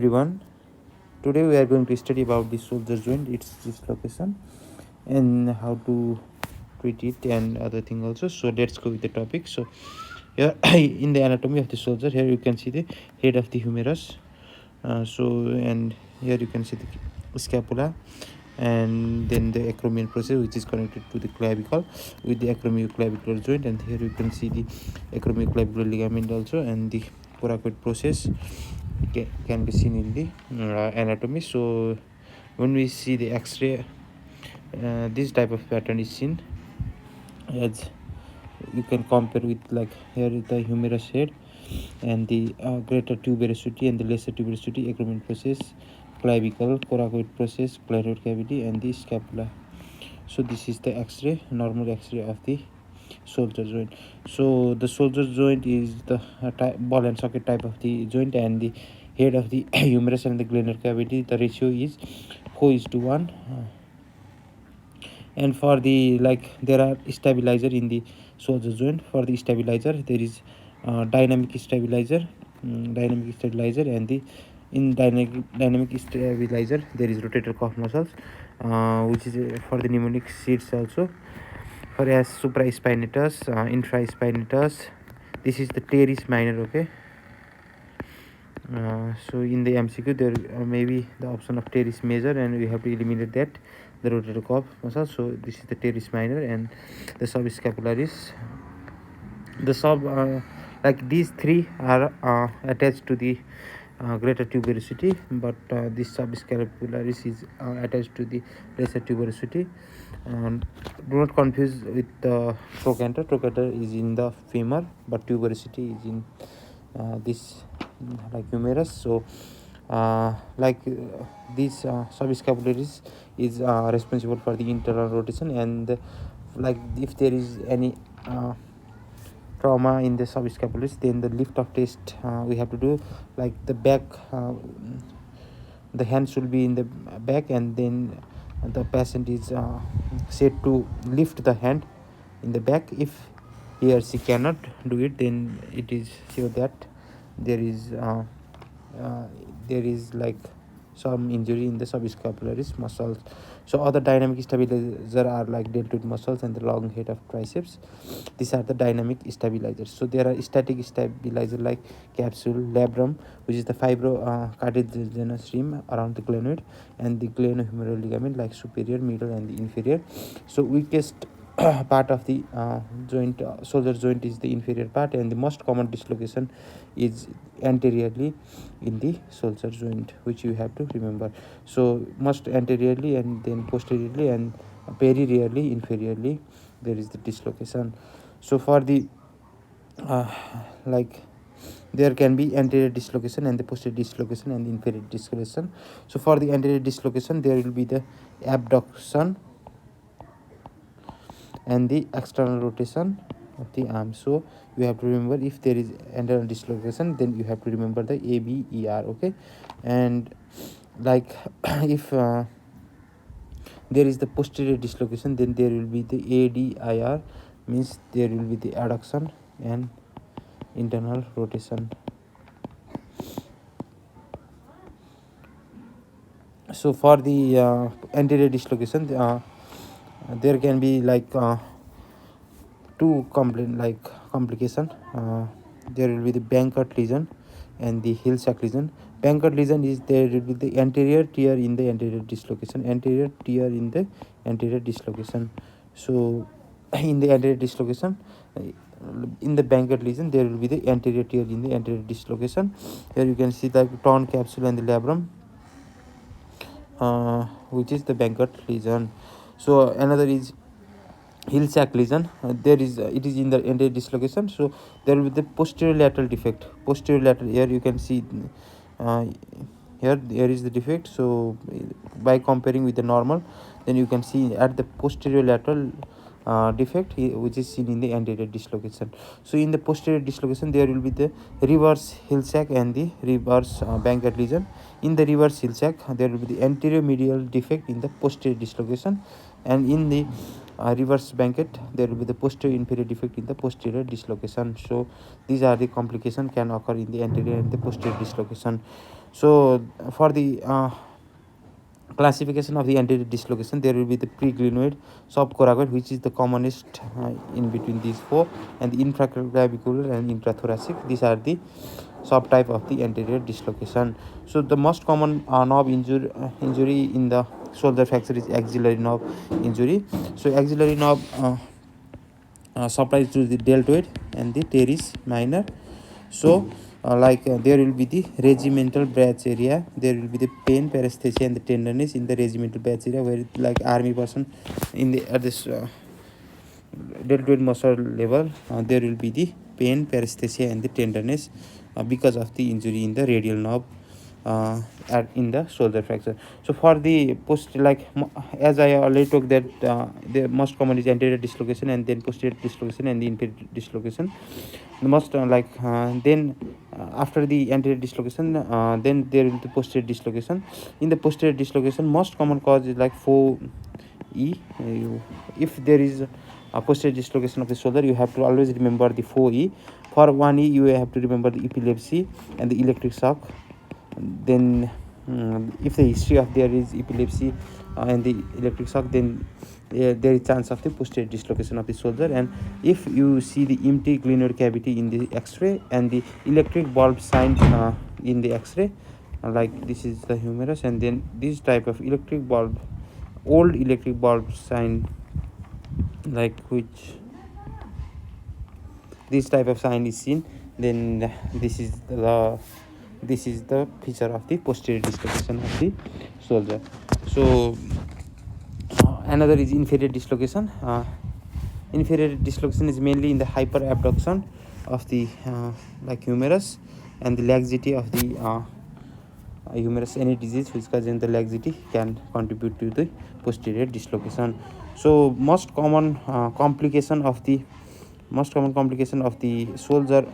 Everyone, today we are going to study about the shoulder joint, its dislocation, and how to treat it and other thing also. So let's go with the topic. So here in the anatomy of the shoulder, here you can see the head of the humerus. And here you can see the scapula, and then the acromion process, which is connected to the clavicle with the acromioclavicular joint, and here you can see the acromioclavicular ligament also, and the coracoid process can be seen in the anatomy. So when we see the x-ray, this type of pattern is seen, as you can compare with, like, here is the humerus head and the greater tuberosity and the lesser tuberosity, acromion process, clavicle, coracoid process, clavicle cavity, and the scapula. So this is the x-ray, normal x-ray of the shoulder joint. So the shoulder joint is the ball and socket type of the joint, and the head of the humerus and the glandular cavity, the ratio is 4:1. And for the, like, there are stabilizer in the shoulder joint. For the stabilizer, there is dynamic stabilizer, and the in dynamic stabilizer there is rotator cuff muscles, which is for the mnemonic seats also. For as supraspinatus, infraspinatus, this is the teres minor. Okay. So in the MCQ there may be the option of teres major, and we have to eliminate that, the rotator cuff muscle. So this is the teres minor, and the subscapularis, the like these three are attached to the greater tuberosity, but this subscapularis is attached to the lesser tuberosity. Do not confuse with the trochanter. Trochanter is in the femur, but tuberosity is in this, like, humerus. So this subscapularis is responsible for the internal rotation, and like if there is any trauma in the subscapularis, then the lift of test we have to do, like the back, the hand should be in the back, and then the patient is said to lift the hand in the back. If he or she cannot do it, then it is sure that there is like some injury in the subscapularis muscles. So other dynamic stabilizer are like deltoid muscles and the long head of triceps. These are the dynamic stabilizers. So there are static stabilizer like capsule, labrum, which is the fibrocartilaginous rim around the glenoid, and the glenohumeral ligament, like superior, middle, and the inferior. So weakest part of the joint, shoulder joint, is the inferior part, and the most common dislocation is anteriorly in the shoulder joint, which you have to remember. So most anteriorly, and then posteriorly, and very rarely inferiorly there is the dislocation. So for the like, there can be anterior dislocation and the posterior dislocation and the inferior dislocation. So for the anterior dislocation, there will be the abduction and the external rotation of the arm. So you have to remember, if there is internal dislocation, then you have to remember the ABER. Okay. And like if there is the posterior dislocation, then there will be the ADIR, means there will be the adduction and internal rotation. So for the anterior dislocation, there can be like two complication. There will be the Bankert lesion and the Hill-Sachs lesion. Bankert lesion is, there will be the anterior tear in the anterior dislocation, anterior tear in the anterior dislocation. So in the anterior dislocation, in the Bankert lesion, there will be the anterior tear in the anterior dislocation. Here you can see the torn capsule and the labrum, which is the Bankert lesion. So another is Hill-Sachs lesion. There is it is in the anterior dislocation. So there will be the posterior lateral defect. Posterior lateral, here you can see, here there is the defect. So by comparing with the normal, then you can see at the posterior lateral defect, which is seen in the anterior dislocation. So in the posterior dislocation, there will be the reverse Hill-Sachs and the reverse Bankert lesion. In the reverse Hill-Sachs, there will be the anterior medial defect in the posterior dislocation, and in the reverse blanket, there will be the posterior inferior defect in the posterior dislocation. So these are the complications can occur in the anterior and the posterior dislocation. So for the classification of the anterior dislocation, there will be the preglenoid, subcoracoid, which is the commonest in between these four, and the infraclavicular and intrathoracic. These are the subtype of the anterior dislocation. So the most common nerve injury in the shoulder fracture is axillary nerve injury. So axillary nerve supplies to the deltoid and the teres minor. So there will be the regimental branch area, there will be the pain, paresthesia and the tenderness in the regimental branch area, where like army person in the at this deltoid muscle level, there will be the pain, paresthesia and the tenderness because of the injury in the radial nerve in the shoulder fracture. So for the post, as I already told that the most common is anterior dislocation and then posterior dislocation and the inferior dislocation. The most then after the anterior dislocation, then there will be the posterior dislocation. In the posterior dislocation, most common cause is like 4E. If there is a posterior dislocation of the shoulder, you have to always remember the 4E. For 1E, you have to remember the epilepsy and the electric shock. Then if the history of there is epilepsy and the electric shock, then there is chance of the posterior dislocation of the shoulder. And if you see the empty glenoid cavity in the x-ray and the electric bulb sign in the x-ray, like this is the humerus, and then this type of electric bulb, old electric bulb sign, like which this type of sign is seen, then this is the feature of the posterior dislocation of the shoulder. So another is inferior dislocation. Inferior dislocation is mainly in the hyperabduction of the humerus and the laxity of the humerus. Any disease which causes the laxity can contribute to the posterior dislocation. So most common complication of the shoulder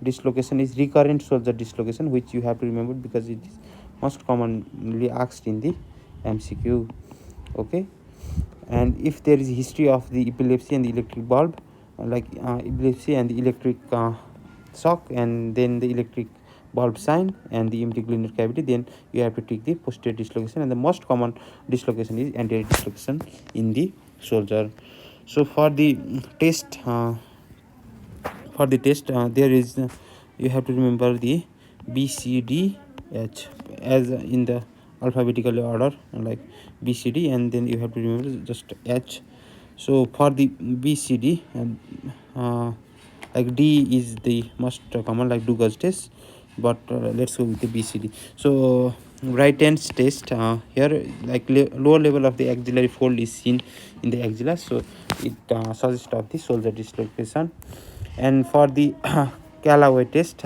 dislocation is recurrent shoulder dislocation, which you have to remember because it is most commonly asked in the MCQ. Okay, and if there is a history of the epilepsy and the electric bulb, epilepsy and the electric shock, and then the electric bulb sign and the empty glenoid cavity, then you have to take the posterior dislocation, and the most common dislocation is anterior dislocation in the shoulder. So for the test, there is you have to remember the BCDH as in the alphabetical order, like BCD, and then you have to remember just H. So for the BCD, D is the most common, like Dugas test, but let's go with the BCD. So right hand test, here lower level of the axillary fold is seen in the axilla, so it suggests of the shoulder dislocation. And for the Callaway test,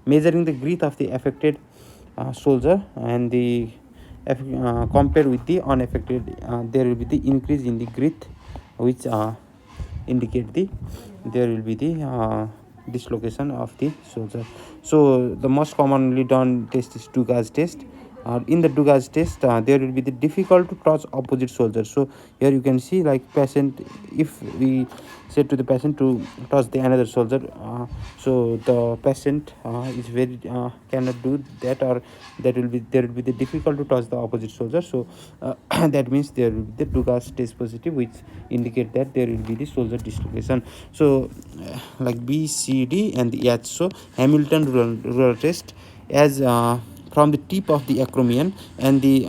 measuring the girth of the affected shoulder and the compared with the unaffected, there will be the increase in the girth, which indicate there will be the dislocation of the shoulder. So the most commonly done test is Dugas test. In the Dugas test, there will be the difficult to touch opposite shoulder. So here you can see, like patient, if we say to the patient to touch the another shoulder, so the patient is very cannot do that, or there will be the difficult to touch the opposite shoulder. So that means there will be the Dugas test positive, which indicate that there will be the shoulder dislocation. So like B, C, D and the H. So Hamilton ruler test, as from the tip of the acromion and the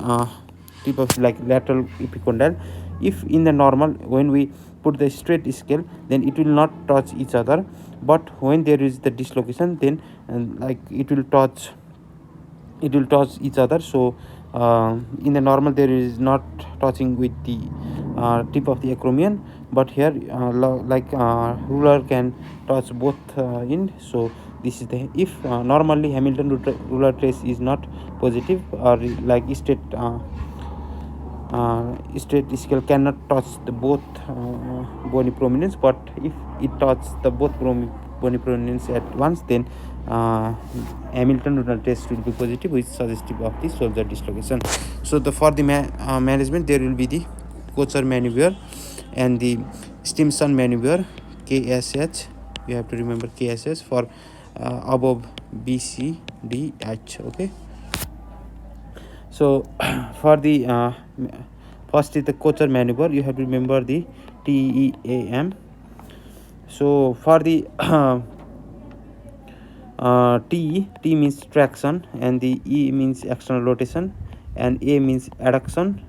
tip of lateral epicondyle, if in the normal, when we put the straight scale, then it will not touch each other, but when there is the dislocation, then it will touch each other. So in the normal, there is not touching with the tip of the acromion, but here ruler can touch both end. So this is the, if normally Hamilton ruler trace is not positive, or like straight scale cannot touch the both bony prominence, but if it touches the both bony prominence at once, then Hamilton ruler test will be positive, which is suggestive of the shoulder dislocation. So for the management, there will be the Kocher maneuver, and the Stimson maneuver, KSH. You have to remember KSH for above BCDH. Okay, so for the first is the Kocher maneuver. You have to remember the TEAM. So for the T means traction, and the E means external rotation, and A means adduction,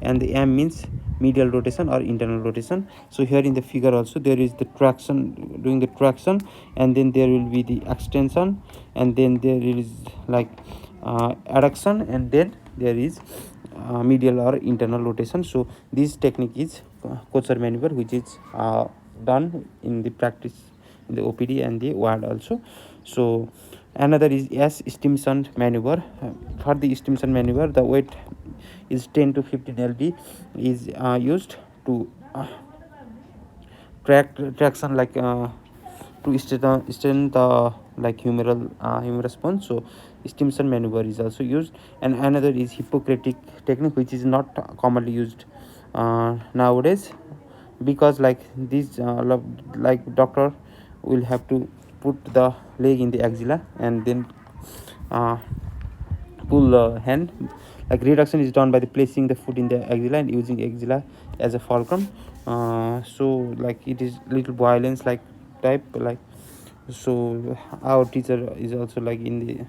and the M means medial rotation or internal rotation. So here in the figure also there is the traction, doing the traction, and then there will be the extension, and then there is like adduction, and then there is medial or internal rotation. So this technique is Kocher maneuver, which is done in the practice in the OPD and the ward also. So another is S Stimson maneuver. For the Stimson maneuver, the weight is 10 to 15 lb is used to traction like to straighten the like humerus bone. So Stimson maneuver is also used, and another is Hippocratic technique, which is not commonly used nowadays, because like this like doctor will have to put the leg in the axilla and then uh, pull the hand. Like reduction is done by the placing the foot in the axilla and using axilla as a fulcrum. So like it is little violence like type like. So our teacher is also like in the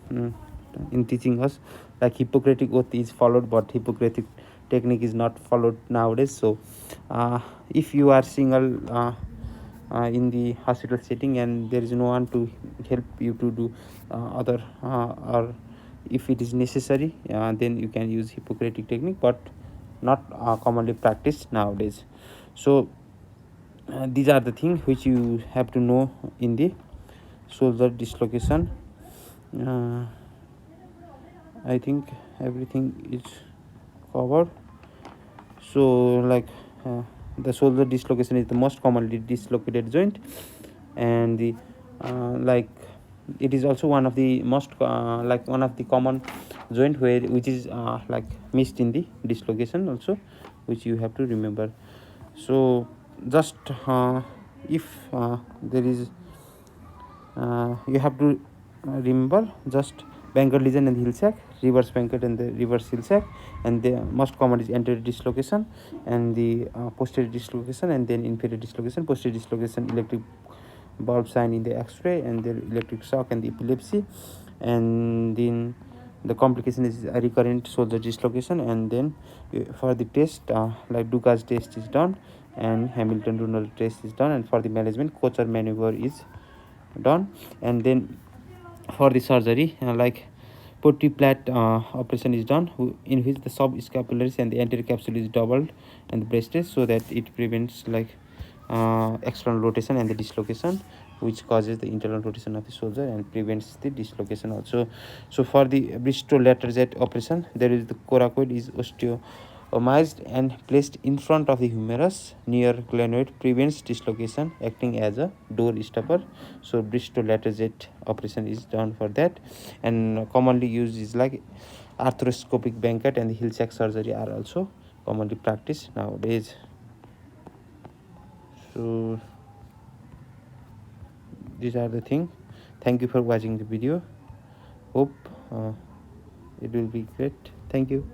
in teaching us like Hippocratic oath is followed, but Hippocratic technique is not followed nowadays. So if you are single in the hospital setting and there is no one to help you to do other or if it is necessary, then you can use Hippocratic technique, but not commonly practiced nowadays. So these are the things which you have to know in the shoulder dislocation. uh, I think everything is covered. So like the shoulder dislocation is the most commonly dislocated joint, and the like it is also one of the most like one of the common joint where which is like missed in the dislocation also, which you have to remember. So just if there is you have to remember just Bankert lesion and heel sac, reverse Bankert and the reverse heel sac, and the most common is anterior dislocation and the posterior dislocation, and then inferior dislocation, posterior dislocation, electric bulb sign in the X-ray, and the electric shock and the epilepsy, and then the complication is a recurrent shoulder dislocation. And then for the test like Duca's test is done, and Hamilton Runner test is done, and for the management Kocher maneuver is done. And then for the surgery like Potty-Platt operation is done, in which the subscapularis and the anterior capsule is doubled and the breasted, so that it prevents like external rotation and the dislocation, which causes the internal rotation of the shoulder and prevents the dislocation also. So for the Bristol lateral operation, there is the coracoid is osteomized and placed in front of the humerus near glenoid, prevents dislocation, acting as a door stopper. So Bristol lateral operation is done for that, and commonly used is like arthroscopic Bankert and the heel sac surgery are also commonly practiced nowadays. So these are the thing. Thank you for watching the video. Hope it will be great. Thank you.